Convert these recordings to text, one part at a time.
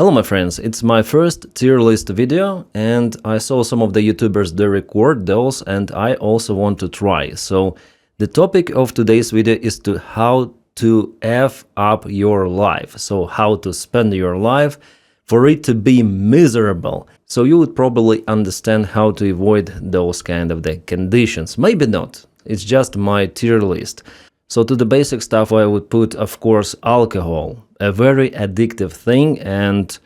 Hello my friends, it's my first tier list video and I saw some of the YouTubers they record those and I also want to try. So the topic of today's video is to how to F up your life. So how to spend your life for it to be miserable. So you would probably understand how to avoid those kind of the conditions. Maybe not, it's just my tier list. So to the basic stuff I would put, of course, alcohol, a very addictive thing, and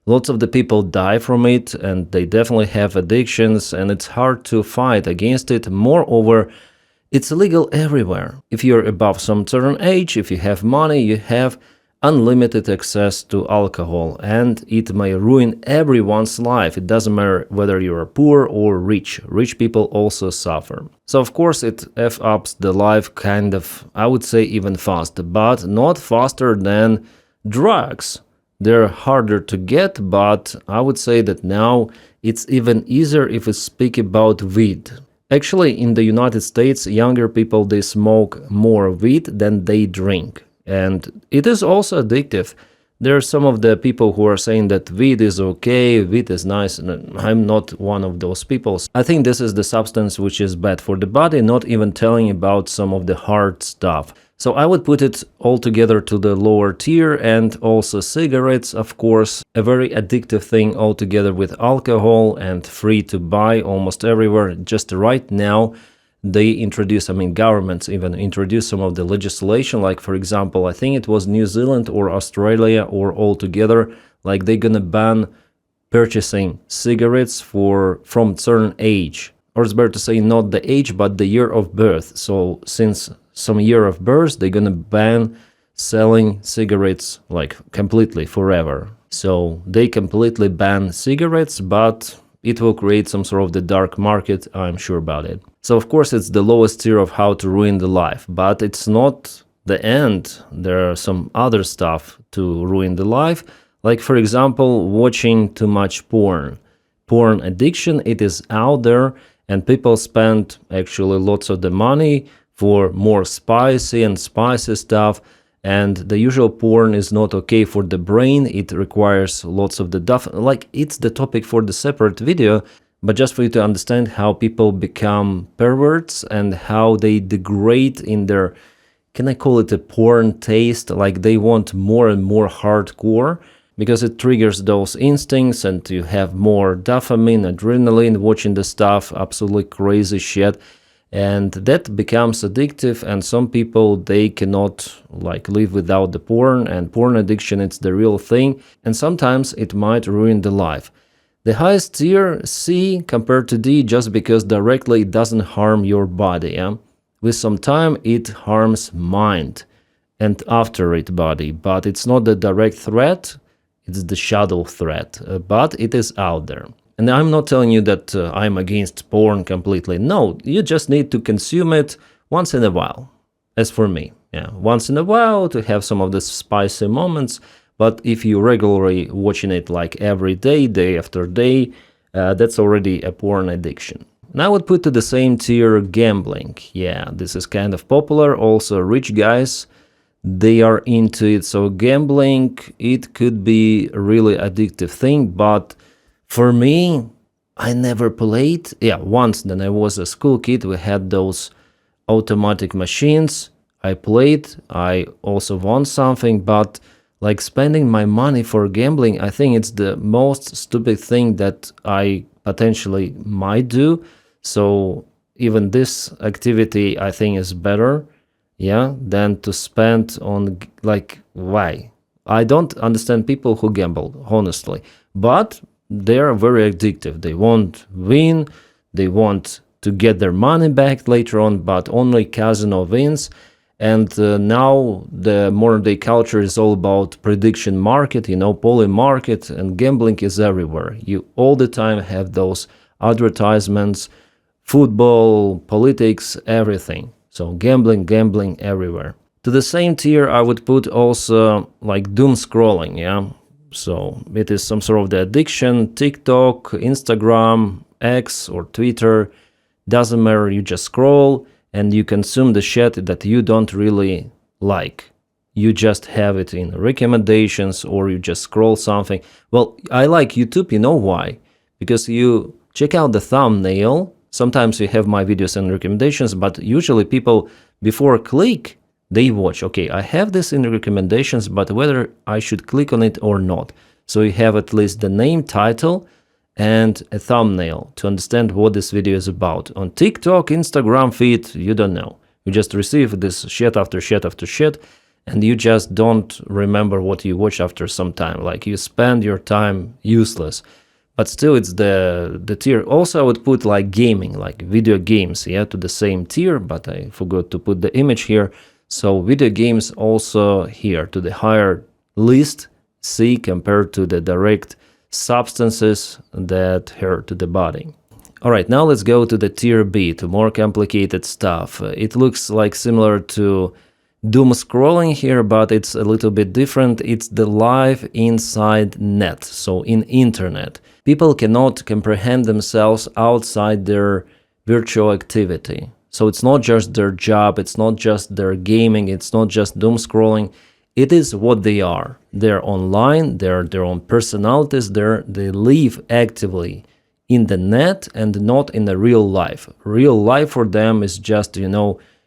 lots of the people die from it and they definitely have addictions and it's hard to fight against it. Moreover, it's illegal everywhere. If you're above some certain age, if you have money, you have unlimited access to alcohol and it may ruin everyone's life. It doesn't matter whether you're poor or rich. Rich people also suffer. So of course it F-ups the life kind of, I would say even faster, but not faster than drugs. They're harder to get, but I would say that now it's even easier if we speak about weed. Actually, in the United States, younger people, they smoke more weed than they drink. And it is also addictive. There are some of the people who are saying that weed is okay, weed is nice, and I'm not one of those people. I think this is the substance which is bad for the body, not even telling about some of the hard stuff. So I would put it all together to the lower tier, and also cigarettes, of course, a very addictive thing altogether with alcohol and free to buy almost everywhere. Just right now, they introduce, governments even introduce some of the legislation, like for example, I think it was New Zealand or Australia or all together, like they're gonna ban purchasing cigarettes from certain age, or it's better to say not the age but the year of birth. So since some year of birth, they're gonna ban selling cigarettes like completely forever. So they completely ban cigarettes, but it will create some sort of the dark market, I'm sure about it. So of course it's the lowest tier of how to ruin the life, but it's not the end. There are some other stuff to ruin the life, like for example watching too much porn. Porn addiction, it is out there and people spend actually lots of the money for more spicy stuff, and the usual porn is not okay for the brain. It requires lots of the like it's the topic for the separate video, but just for you to understand how people become perverts and how they degrade in their, can I call it a porn taste, like they want more and more hardcore because it triggers those instincts and you have more dopamine, adrenaline watching the stuff, absolutely crazy shit. And that becomes addictive, and some people, they cannot like live without the porn, and porn addiction, it's the real thing, and sometimes it might ruin the life. The highest tier, C compared to D, just because directly it doesn't harm your body. Yeah? With some time it harms mind and after it body, but it's not the direct threat, it's the shadow threat, but it is out there. And I'm not telling you that I'm against porn completely. No, you just need to consume it once in a while. As for me, yeah, once in a while to have some of the spicy moments. But if you regularly watching it like every day, day after day, that's already a porn addiction. And I would put to the same tier gambling. Yeah, this is kind of popular. Also, rich guys, they are into it. So gambling, it could be a really addictive thing, but for me, I never played. Yeah, once when I was a school kid, we had those automatic machines. I played, I also won something, but like spending my money for gambling, I think it's the most stupid thing that I potentially might do. So even this activity, I think, is better, yeah, than to spend on, like, why? I don't understand people who gamble, honestly, but they are very addictive. They won't win, they want to get their money back later on, but only casino wins. And now the modern day culture is all about prediction market, poly market, and gambling is everywhere. You all the time have those advertisements, football, politics, everything. So gambling everywhere. To the same tier I would put also like doom scrolling, yeah. So it is some sort of the addiction, TikTok, Instagram, X or Twitter, doesn't matter, you just scroll and you consume the shit that you don't really like. you just have it in recommendations or you just scroll something. Well, I like YouTube, you know why? Because you check out the thumbnail. Sometimes you have my videos and recommendations, but usually people before click, they watch, okay, I have this in recommendations, but whether I should click on it or not. So you have at least the name, title, and a thumbnail to understand what this video is about. On TikTok, Instagram feed, you don't know. You just receive this shit after shit after shit, and you just don't remember what you watch after some time. Like you spend your time useless. But still, it's the tier. Also, I would put like gaming, like video games, yeah, to the same tier, but I forgot to put the image here. So video games also here to the higher list, C, compared to the direct substances that hurt the body. All right, now let's go to the tier B, to more complicated stuff. It looks like similar to doom scrolling here, but it's a little bit different. It's the life inside net, so in internet. People cannot comprehend themselves outside their virtual activity. So it's not just their job, it's not just their gaming, it's not just doom scrolling. It is what they are. They're online, they're their own personalities, they live actively in the net and not in the real life. Real life for them is just,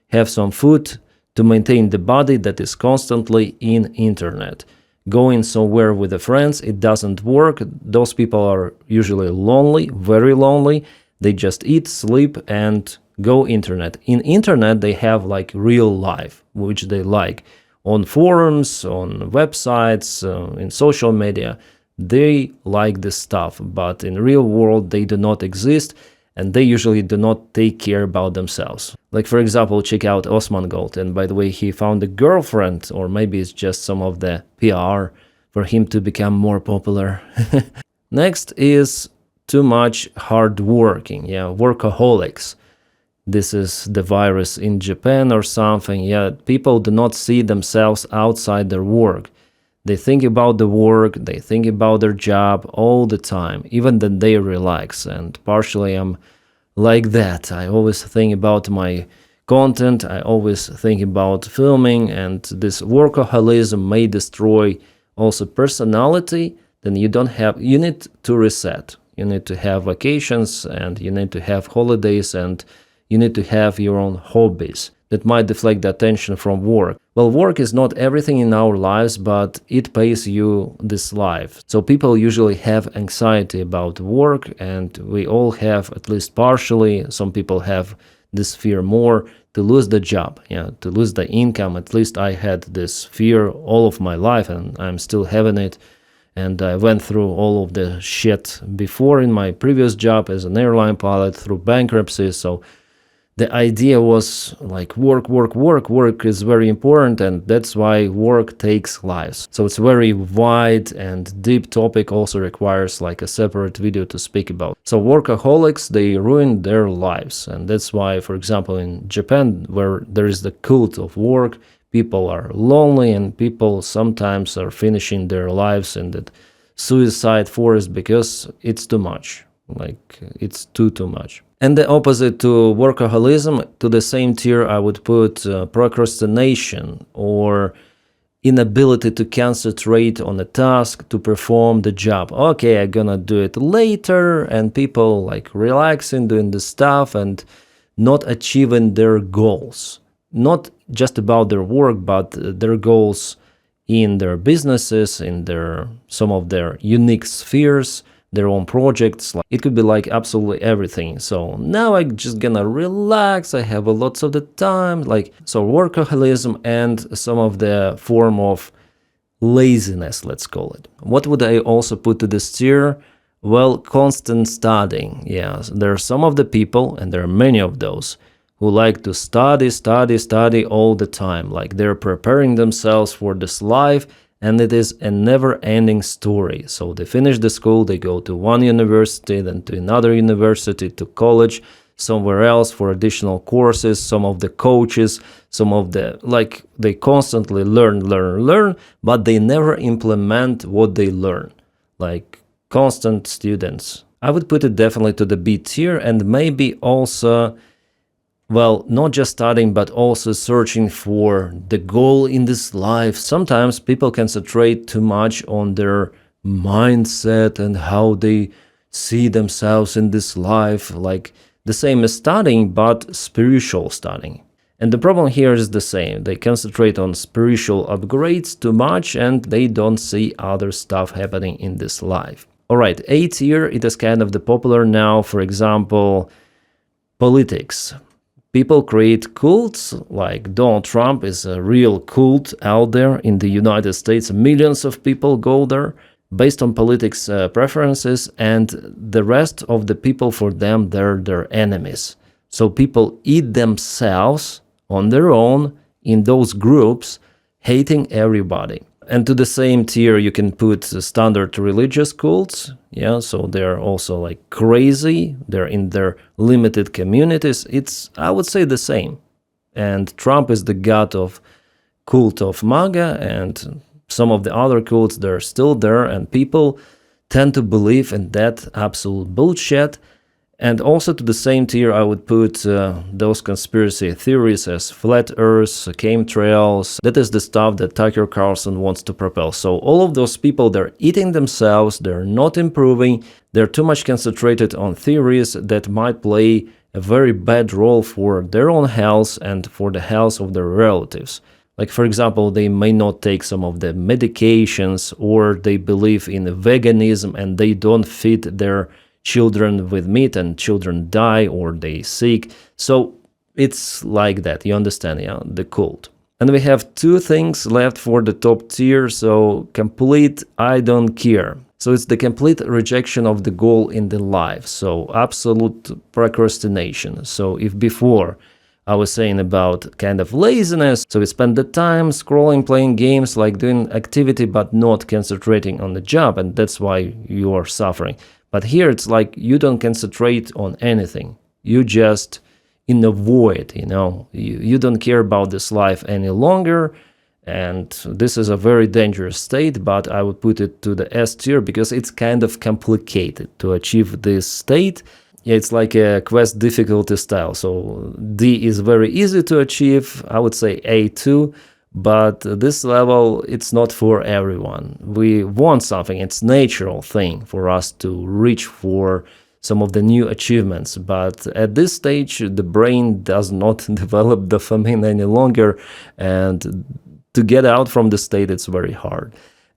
have some food to maintain the body that is constantly in internet. Going somewhere with the friends, it doesn't work. Those people are usually lonely, very lonely. They just eat, sleep, and go internet. In internet, they have like real life, which they like. On forums, on websites, in social media, they like this stuff, but in real world, they do not exist, and they usually do not take care about themselves. Like, for example, check out Osman Gold, and by the way, he found a girlfriend, or maybe it's just some of the PR for him to become more popular. Next is too much hard working, workaholics. This is the virus in Japan or something. People do not see themselves outside their work. They think about the work, they think about their job all the time, even then they relax. And partially I'm like that. I always think about my content, I always think about filming, and this workaholism may destroy also personality. Then you need to reset. You need to have vacations, and you need to have holidays, and you need to have your own hobbies that might deflect the attention from work. Well, work is not everything in our lives, but it pays you this life. So people usually have anxiety about work, and we all have, at least partially, some people have this fear more, to lose the job, to lose the income. At least I had this fear all of my life, and I'm still having it. And I went through all of the shit before in my previous job as an airline pilot, through bankruptcy. So the idea was like work is very important, and that's why work takes lives. So it's a very wide and deep topic, also requires like a separate video to speak about. So workaholics, they ruin their lives, and that's why, for example, in Japan, where there is the cult of work, people are lonely, and people sometimes are finishing their lives in the suicide forest because it's too much. Like, it's too much. And the opposite to workaholism, to the same tier, I would put procrastination, or inability to concentrate on a task, to perform the job. Okay, I'm gonna do it later, and people like relaxing, doing the stuff, and not achieving their goals. Not just about their work, but their goals in their businesses, in some of their unique spheres, their own projects. It could be like absolutely everything. So now I'm just gonna relax, I have lots of the time. So workaholism and some of the form of laziness, let's call it. What would I also put to this tier? Well, constant studying. There are some of the people, and there are many of those, who like to study all the time. Like they're preparing themselves for this life, and it is a never-ending story. So they finish the school, they go to one university, then to another university, to college, somewhere else for additional courses. Some of the coaches, they constantly learn, but they never implement what they learn. Like constant students. I would put it definitely to the B tier, and maybe also Well, not just studying, but also searching for the goal in this life. Sometimes people concentrate too much on their mindset and how they see themselves in this life, like the same as studying, but spiritual studying. And the problem here is the same. They concentrate on spiritual upgrades too much and they don't see other stuff happening in this life. Alright, A tier, it is kind of the popular now, for example, politics. People create cults, like Donald Trump is a real cult out there in the United States. Millions of people go there based on politics preferences, and the rest of the people, for them, they're their enemies. So people eat themselves on their own in those groups, hating everybody. And to the same tier you can put standard religious cults. Yeah, so they're also like crazy. They're in their limited communities. It's, I would say, the same. And Trump is the god of cult of MAGA, and some of the other cults, they're still there, and people tend to believe in that absolute bullshit. And also to the same tier I would put those conspiracy theories as flat earth, chemtrails. That is the stuff that Tucker Carlson wants to propel. So all of those people, they're eating themselves, they're not improving, they're too much concentrated on theories that might play a very bad role for their own health and for the health of their relatives. Like, for example, they may not take some of the medications, or they believe in veganism and they don't feed their children with meat and children die or they sick. So it's like that, you understand, yeah, the cult. And we have two things left for the top tier. So complete I don't care. So it's the complete rejection of the goal in the life. So absolute procrastination. So if before I was saying about kind of laziness, so we spend the time scrolling, playing games, like doing activity but not concentrating on the job, and that's why you are suffering. But here it's like you don't concentrate on anything. You just in the void, you know. You don't care about this life any longer. And this is a very dangerous state, but I would put it to the S tier because it's kind of complicated to achieve this state. It's like a quest difficulty style. So D is very easy to achieve. I would say A2. But this level, it's not for everyone. We want something, it's natural thing for us to reach for some of the new achievements. But at this stage, the brain does not develop dopamine any longer, and to get out from the state, it's very hard.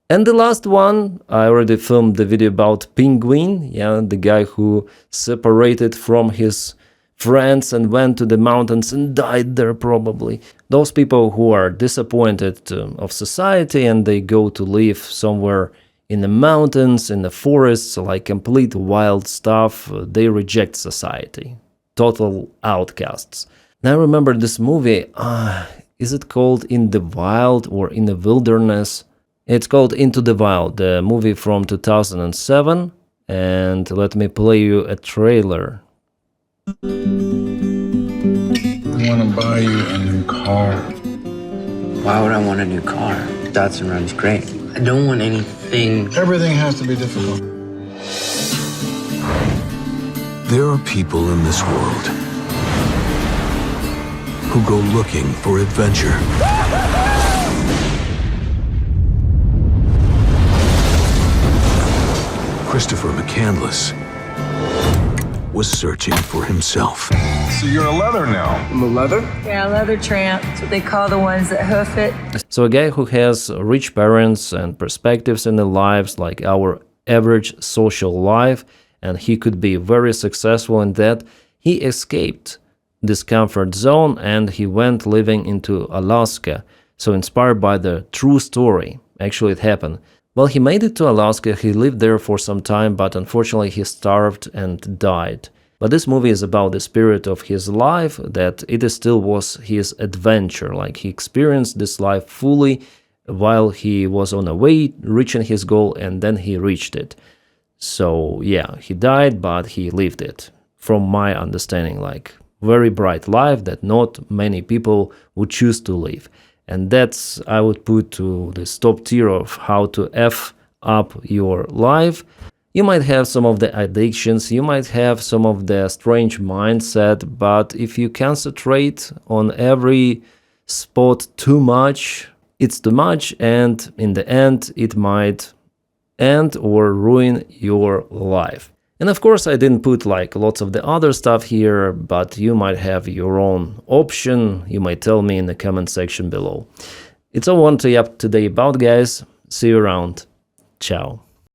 And the last one, I already filmed the video about Penguin, yeah, the guy who separated from his friends and went to the mountains and died there probably. Those people who are disappointed of society and they go to live somewhere in the mountains, in the forests, like complete wild stuff, they reject society. Total outcasts. Now I remember this movie, is it called In the Wild or In the Wilderness? It's called Into the Wild, the movie from 2007, and let me play you a trailer. I want to buy you a new car. Why would I want a new car? Datsun runs great. I don't want anything. Everything has to be difficult. There are people in this world who go looking for adventure. Christopher McCandless was searching for himself. So you're a leather now. I'm a leather? Yeah, leather tramp. That's what they call the ones that hoof it. So a guy who has rich parents and perspectives in their lives, like our average social life, and he could be very successful in that, he escaped this comfort zone and he went living into Alaska. So inspired by the true story, actually it happened. Well, he made it to Alaska, he lived there for some time, but unfortunately he starved and died. But this movie is about the spirit of his life, that it still was his adventure, like he experienced this life fully while he was on the way reaching his goal, and then he reached it. So yeah, he died, but he lived it, from my understanding, like very bright life that not many people would choose to live. And that's, I would put to this top tier of how to F up your life. You might have some of the addictions, you might have some of the strange mindset, but if you concentrate on every spot too much, it's too much, and in the end it might end or ruin your life. And of course I didn't put like lots of the other stuff here, but you might have your own option. You might tell me in the comment section below. It's all I want to up today about, guys. See you around. Ciao.